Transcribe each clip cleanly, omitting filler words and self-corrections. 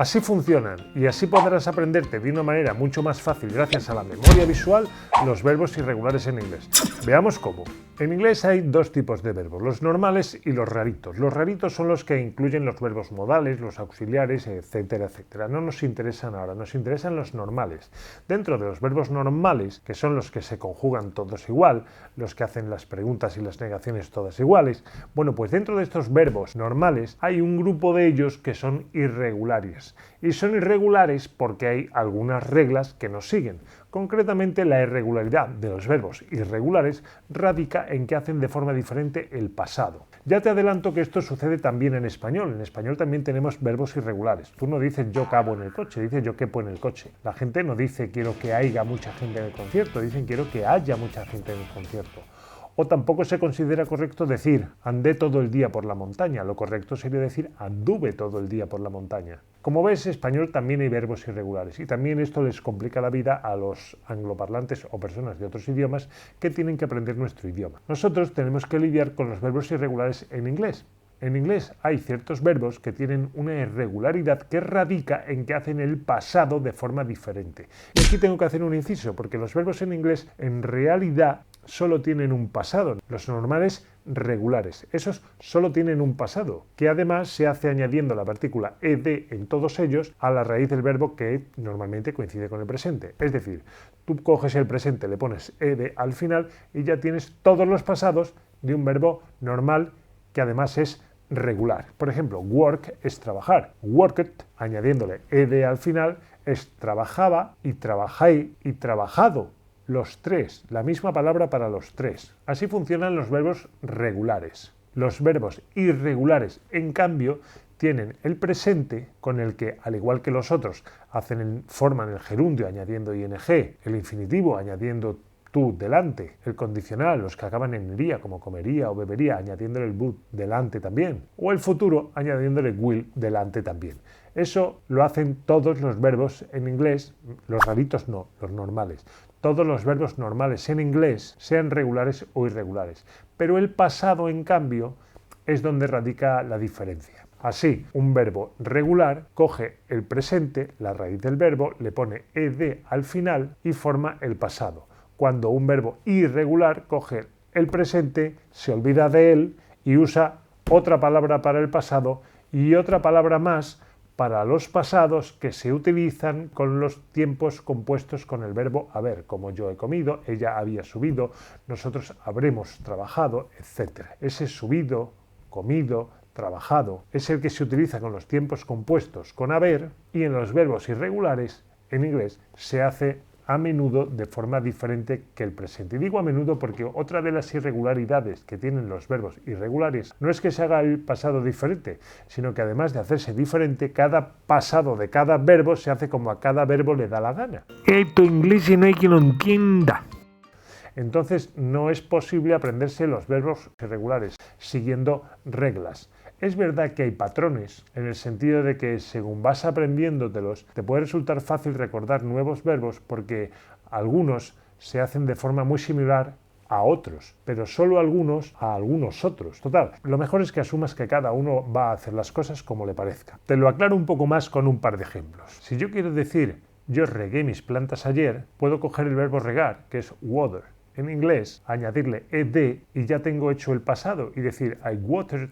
Así funcionan y así podrás aprenderte de una manera mucho más fácil gracias a la memoria visual los verbos irregulares en inglés. Veamos cómo. En inglés hay dos tipos de verbos, los normales y los raritos. Los raritos son los que incluyen los verbos modales, los auxiliares, etcétera, etcétera. No nos interesan ahora, nos interesan los normales. Dentro de los verbos normales, que son los que se conjugan todos igual, los que hacen las preguntas y las negaciones todas iguales, bueno, pues dentro de estos verbos normales hay un grupo de ellos que son irregulares. Y son irregulares porque hay algunas reglas que nos siguen. Concretamente, la irregularidad de los verbos irregulares radica en que hacen de forma diferente el pasado. Ya te adelanto que esto sucede también en español. En español también tenemos verbos irregulares. Tú no dices yo cabo en el coche, dices yo quepo en el coche. La gente no dice quiero que haya mucha gente en el concierto, dicen quiero que haya mucha gente en el concierto. O tampoco se considera correcto decir andé todo el día por la montaña. Lo correcto sería decir anduve todo el día por la montaña. Como ves, en español también hay verbos irregulares y también esto les complica la vida a los angloparlantes o personas de otros idiomas que tienen que aprender nuestro idioma. Nosotros tenemos que lidiar con los verbos irregulares en inglés. En inglés hay ciertos verbos que tienen una irregularidad que radica en que hacen el pasado de forma diferente. Y aquí tengo que hacer un inciso, porque los verbos en inglés en realidad solo tienen un pasado. Los normales regulares, esos solo tienen un pasado, que además se hace añadiendo la partícula ed en todos ellos a la raíz del verbo que normalmente coincide con el presente. Es decir, tú coges el presente, le pones ed al final y ya tienes todos los pasados de un verbo normal que además es regular. Por ejemplo, work es trabajar. Worked, añadiéndole ed al final, es trabajaba y trabajé y trabajado. Los tres, la misma palabra para los tres. Así funcionan los verbos regulares. Los verbos irregulares, en cambio, tienen el presente con el que, al igual que los otros, forman el gerundio añadiendo ing, el infinitivo añadiendo tú delante, el condicional, los que acaban en iría, como comería o bebería, añadiéndole el would delante también, o el futuro añadiéndole will delante también. Eso lo hacen todos los verbos en inglés, los raritos no, los normales. Todos los verbos normales en inglés, sean regulares o irregulares. Pero el pasado, en cambio, es donde radica la diferencia. Así, un verbo regular coge el presente, la raíz del verbo, le pone ed al final y forma el pasado. Cuando un verbo irregular coge el presente, se olvida de él y usa otra palabra para el pasado y otra palabra más para los pasados que se utilizan con los tiempos compuestos con el verbo haber, como yo he comido, ella había subido, nosotros habremos trabajado, etc. Ese subido, comido, trabajado es el que se utiliza con los tiempos compuestos con haber y en los verbos irregulares en inglés se hace a menudo de forma diferente que el presente. Y digo a menudo porque otra de las irregularidades que tienen los verbos irregulares no es que se haga el pasado diferente, sino que además de hacerse diferente, cada pasado de cada verbo se hace como a cada verbo le da la gana. Esto inglés no hay quien lo entienda. Entonces no es posible aprenderse los verbos irregulares siguiendo reglas. Es verdad que hay patrones, en el sentido de que según vas aprendiéndotelos, te puede resultar fácil recordar nuevos verbos porque algunos se hacen de forma muy similar a otros, pero solo algunos a algunos otros. Total, lo mejor es que asumas que cada uno va a hacer las cosas como le parezca. Te lo aclaro un poco más con un par de ejemplos. Si yo quiero decir yo regué mis plantas ayer, puedo coger el verbo regar, que es water. En inglés, añadirle ed y ya tengo hecho el pasado y decir I watered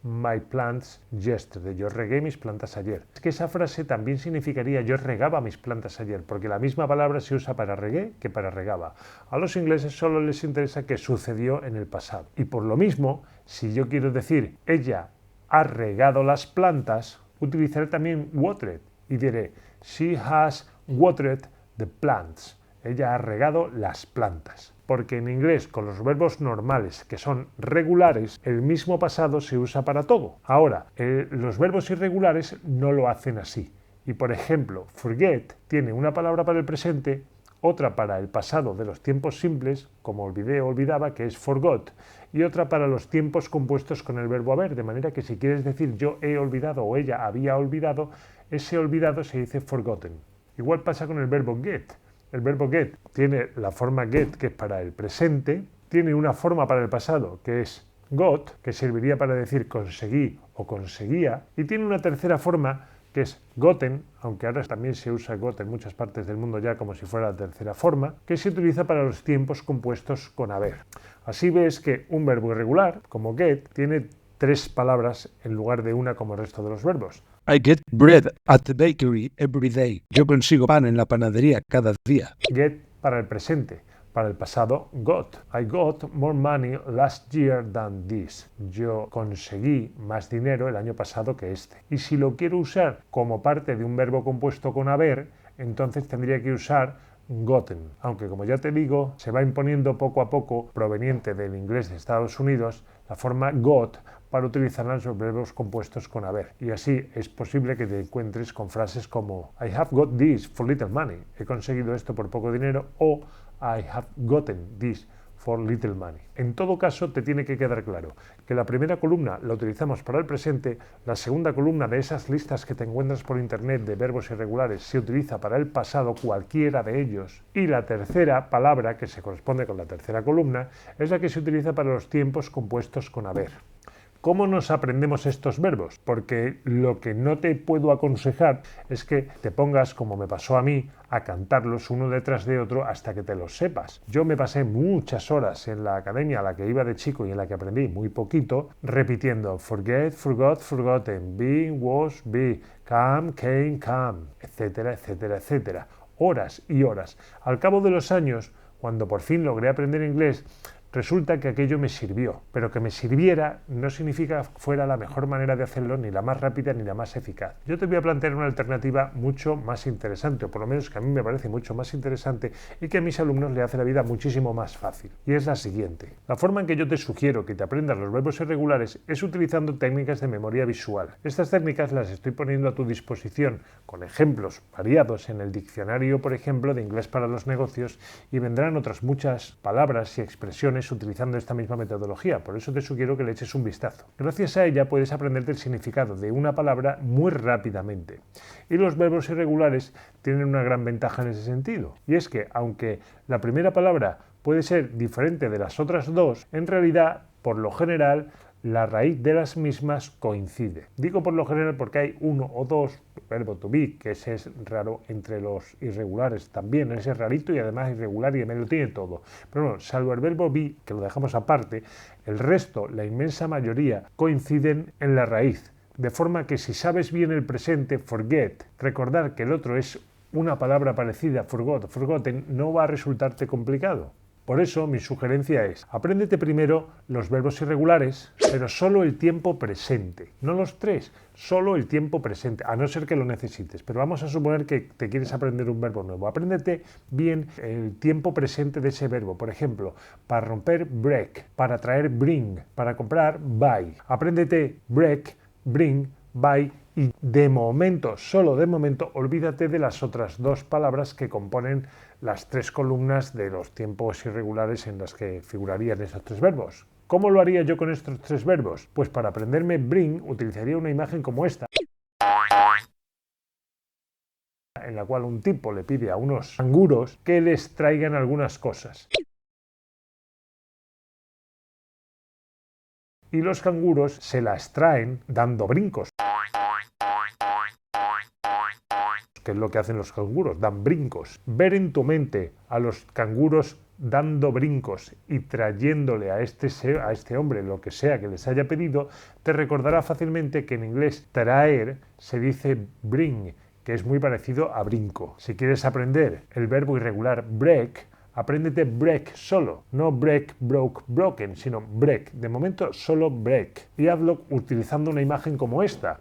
my plants yesterday. Yo regué mis plantas ayer. Es que esa frase también significaría yo regaba mis plantas ayer, porque la misma palabra se usa para regué que para regaba. A los ingleses solo les interesa que sucedió en el pasado. Y por lo mismo, si yo quiero decir ella ha regado las plantas, utilizaré también watered y diré she has watered the plants. Ella ha regado las plantas. Porque en inglés, con los verbos normales, que son regulares, el mismo pasado se usa para todo. Ahora, los verbos irregulares no lo hacen así. Y por ejemplo, forget tiene una palabra para el presente, otra para el pasado de los tiempos simples, como olvidé o olvidaba, que es forgot, y otra para los tiempos compuestos con el verbo haber, de manera que si quieres decir yo he olvidado o ella había olvidado, ese olvidado se dice forgotten. Igual pasa con el verbo get. El verbo get tiene la forma get, que es para el presente, tiene una forma para el pasado, que es got, que serviría para decir conseguí o conseguía, y tiene una tercera forma que es gotten, aunque ahora también se usa got en muchas partes del mundo ya como si fuera la tercera forma, que se utiliza para los tiempos compuestos con haber. Así ves que un verbo irregular, como get, tiene 3 palabras en lugar de una como el resto de los verbos. I get bread at the bakery every day. Yo consigo pan en la panadería cada día. Get para el presente. Para el pasado, got. I got more money last year than this. Yo conseguí más dinero el año pasado que este. Y si lo quiero usar como parte de un verbo compuesto con haber, entonces tendría que usar gotten. Aunque, como ya te digo, se va imponiendo poco a poco, proveniente del inglés de Estados Unidos, la forma got para utilizar los verbos compuestos con haber. Y así es posible que te encuentres con frases como I have got this for little money. He conseguido esto por poco dinero, o I have gotten this for little money. En todo caso, te tiene que quedar claro que la primera columna la utilizamos para el presente, la segunda columna de esas listas que te encuentras por internet de verbos irregulares se utiliza para el pasado, cualquiera de ellos, y la tercera palabra, que se corresponde con la tercera columna, es la que se utiliza para los tiempos compuestos con haber. ¿Cómo nos aprendemos estos verbos? Porque lo que no te puedo aconsejar es que te pongas, como me pasó a mí, a cantarlos uno detrás de otro hasta que te los sepas. Yo me pasé muchas horas en la academia a la que iba de chico y en la que aprendí muy poquito, repitiendo forget, forgot, forgotten, be, was, be, come, came, come, etcétera, etcétera, etcétera. Horas y horas. Al cabo de los años, cuando por fin logré aprender inglés, resulta que aquello me sirvió, pero que me sirviera no significa que fuera la mejor manera de hacerlo, ni la más rápida ni la más eficaz. Yo te voy a plantear una alternativa mucho más interesante, o por lo menos que a mí me parece mucho más interesante y que a mis alumnos le hace la vida muchísimo más fácil. Y es la siguiente. La forma en que yo te sugiero que te aprendas los verbos irregulares es utilizando técnicas de memoria visual. Estas técnicas las estoy poniendo a tu disposición con ejemplos variados en el diccionario, por ejemplo, de inglés para los negocios, y vendrán otras muchas palabras y expresiones utilizando esta misma metodología, por eso te sugiero que le eches un vistazo. Gracias a ella puedes aprenderte el significado de una palabra muy rápidamente. Y los verbos irregulares tienen una gran ventaja en ese sentido, y es que aunque la primera palabra puede ser diferente de las otras dos, en realidad, por lo general, la raíz de las mismas coincide. Digo por lo general porque hay uno o dos, verbo to be, que ese es raro entre los irregulares también, ese es rarito y además irregular y me lo tiene todo. Pero bueno, salvo el verbo be, que lo dejamos aparte, el resto, la inmensa mayoría, coinciden en la raíz. De forma que si sabes bien el presente, forget, recordar que el otro es una palabra parecida, forgot, forgotten, no va a resultarte complicado. Por eso mi sugerencia es, apréndete primero los verbos irregulares, pero solo el tiempo presente, no los 3, solo el tiempo presente, a no ser que lo necesites. Pero vamos a suponer que te quieres aprender un verbo nuevo. Apréndete bien el tiempo presente de ese verbo. Por ejemplo, para romper, break, para traer, bring, para comprar, buy. Apréndete break, bring, buy. Y de momento, solo de momento, olvídate de las otras dos palabras que componen las 3 columnas de los tiempos irregulares en las que figurarían esos 3 verbos. ¿Cómo lo haría yo con estos 3 verbos? Pues para aprenderme bring utilizaría una imagen como esta, en la cual un tipo le pide a unos canguros que les traigan algunas cosas. Y los canguros se las traen dando brincos. Que es lo que hacen los canguros, dan brincos. Ver en tu mente a los canguros dando brincos y trayéndole a este hombre lo que sea que les haya pedido, te recordará fácilmente que en inglés traer se dice bring, que es muy parecido a brinco. Si quieres aprender el verbo irregular break, apréndete break solo, no break, broke, broken, sino break. De momento solo break. Y hazlo utilizando una imagen como esta,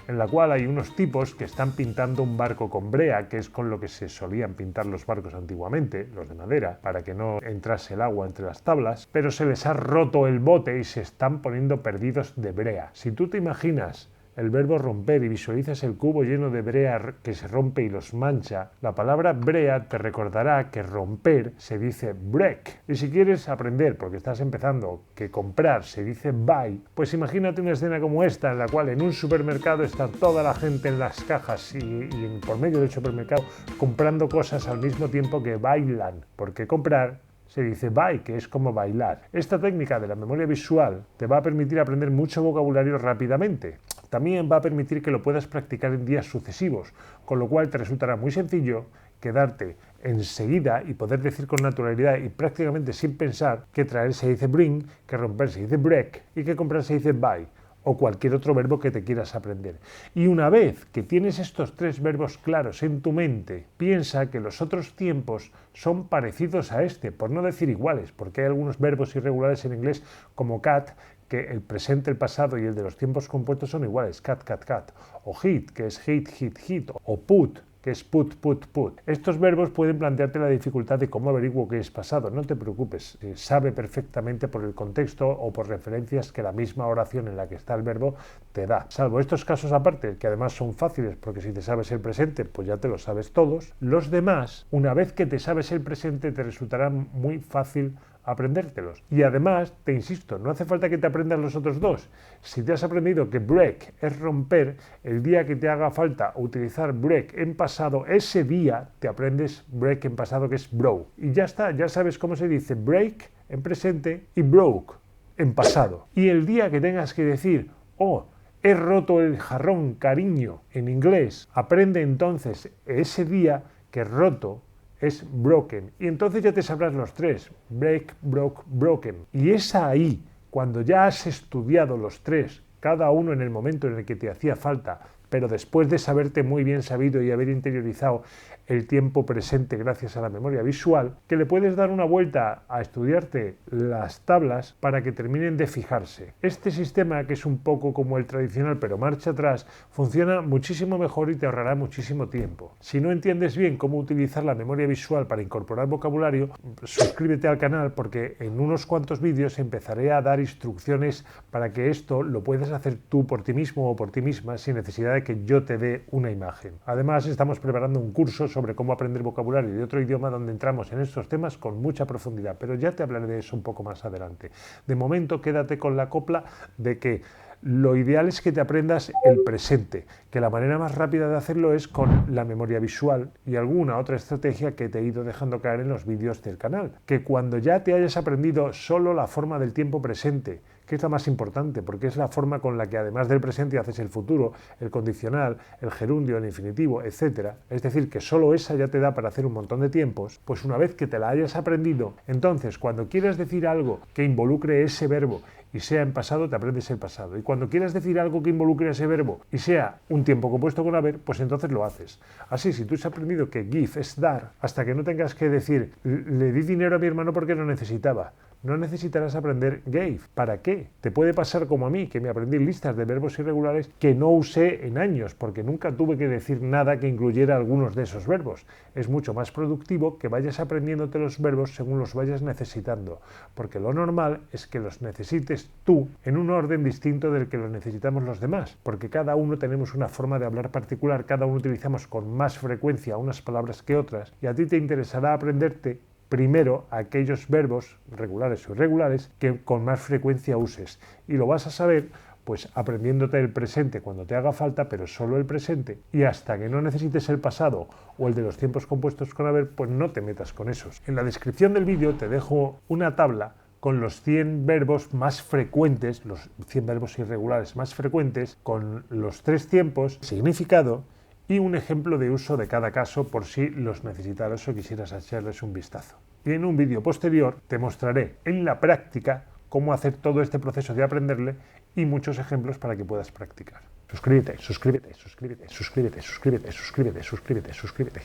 en la cual hay unos tipos que están pintando un barco con brea, que es con lo que se solían pintar los barcos antiguamente, los de madera, para que no entrase el agua entre las tablas, pero se les ha roto el bote y se están poniendo perdidos de brea. Si tú te imaginas el verbo romper y visualizas el cubo lleno de brea que se rompe y los mancha, la palabra brea te recordará que romper se dice break. Y si quieres aprender, porque estás empezando, que comprar se dice buy, pues imagínate una escena como esta, en la cual en un supermercado está toda la gente en las cajas y por medio del supermercado comprando cosas al mismo tiempo que bailan, porque comprar se dice buy, que es como bailar. Esta técnica de la memoria visual te va a permitir aprender mucho vocabulario rápidamente. También va a permitir que lo puedas practicar en días sucesivos, con lo cual te resultará muy sencillo quedarte enseguida y poder decir con naturalidad y prácticamente sin pensar que traer se dice bring, que romper se dice break y que comprar se dice buy, o cualquier otro verbo que te quieras aprender. Y una vez que tienes estos tres verbos claros en tu mente, piensa que los otros tiempos son parecidos a este, por no decir iguales, porque hay algunos verbos irregulares en inglés como cat, que el presente, el pasado y el de los tiempos compuestos son iguales, cat, cat, cat, o hit, que es hit, hit, hit, o put, que es put, put, put. Estos verbos pueden plantearte la dificultad de cómo averiguo qué es pasado. No te preocupes, sabe perfectamente por el contexto o por referencias que la misma oración en la que está el verbo te da. Salvo estos casos aparte, que además son fáciles, porque si te sabes el presente, pues ya te lo sabes todos. Los demás, una vez que te sabes el presente, te resultará muy fácil aprendértelos. Y además, te insisto, no hace falta que te aprendas los otros dos. Si te has aprendido que break es romper, el día que te haga falta utilizar break en pasado, ese día te aprendes break en pasado, que es broke. Y ya está, ya sabes cómo se dice break en presente y broke en pasado. Y el día que tengas que decir, oh, he roto el jarrón, cariño, en inglés, aprende entonces ese día que roto es broken, y entonces ya te sabrás los tres, break, broke, broken. Y es ahí, cuando ya has estudiado los tres, cada uno en el momento en el que te hacía falta, pero después de saberte muy bien sabido y haber interiorizado el tiempo presente gracias a la memoria visual, que le puedes dar una vuelta a estudiarte las tablas para que terminen de fijarse. Este sistema, que es un poco como el tradicional pero marcha atrás, funciona muchísimo mejor y te ahorrará muchísimo tiempo. Si no entiendes bien cómo utilizar la memoria visual para incorporar vocabulario, suscríbete al canal porque en unos cuantos vídeos empezaré a dar instrucciones para que esto lo puedas hacer tú por ti mismo o por ti misma sin necesidad de que yo te dé una imagen. Además, estamos preparando un curso sobre cómo aprender vocabulario de otro idioma donde entramos en estos temas con mucha profundidad, pero ya te hablaré de eso un poco más adelante. De momento, quédate con la copla de que lo ideal es que te aprendas el presente, que la manera más rápida de hacerlo es con la memoria visual y alguna otra estrategia que te he ido dejando caer en los vídeos del canal. Que cuando ya te hayas aprendido solo la forma del tiempo presente, que es la más importante, porque es la forma con la que además del presente haces el futuro, el condicional, el gerundio, el infinitivo, etc. Es decir, que solo esa ya te da para hacer un montón de tiempos, pues una vez que te la hayas aprendido, entonces cuando quieras decir algo que involucre ese verbo y sea en pasado, te aprendes el pasado. Y cuando quieras decir algo que involucre ese verbo y sea un tiempo compuesto con haber, pues entonces lo haces. Así, si tú has aprendido que give es dar, hasta que no tengas que decir, le di dinero a mi hermano porque lo necesitaba, no necesitarás aprender gave. ¿Para qué? Te puede pasar como a mí, que me aprendí listas de verbos irregulares que no usé en años, porque nunca tuve que decir nada que incluyera algunos de esos verbos. Es mucho más productivo que vayas aprendiéndote los verbos según los vayas necesitando, porque lo normal es que los necesites tú en un orden distinto del que los necesitamos los demás, porque cada uno tenemos una forma de hablar particular, cada uno utilizamos con más frecuencia unas palabras que otras, y a ti te interesará aprenderte primero aquellos verbos regulares o irregulares que con más frecuencia uses, y lo vas a saber pues aprendiéndote el presente cuando te haga falta, pero solo el presente, y hasta que no necesites el pasado o el de los tiempos compuestos con haber, pues no te metas con esos. En la descripción del vídeo te dejo una tabla con los 100 verbos más frecuentes, los 100 verbos irregulares más frecuentes, con los 3 tiempos, significado y un ejemplo de uso de cada caso por si los necesitaras o quisieras echarles un vistazo. Y en un vídeo posterior te mostraré en la práctica cómo hacer todo este proceso de aprenderle y muchos ejemplos para que puedas practicar. Suscríbete, suscríbete, suscríbete, suscríbete, suscríbete, suscríbete, suscríbete, suscríbete,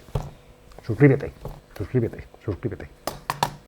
suscríbete, suscríbete, suscríbete.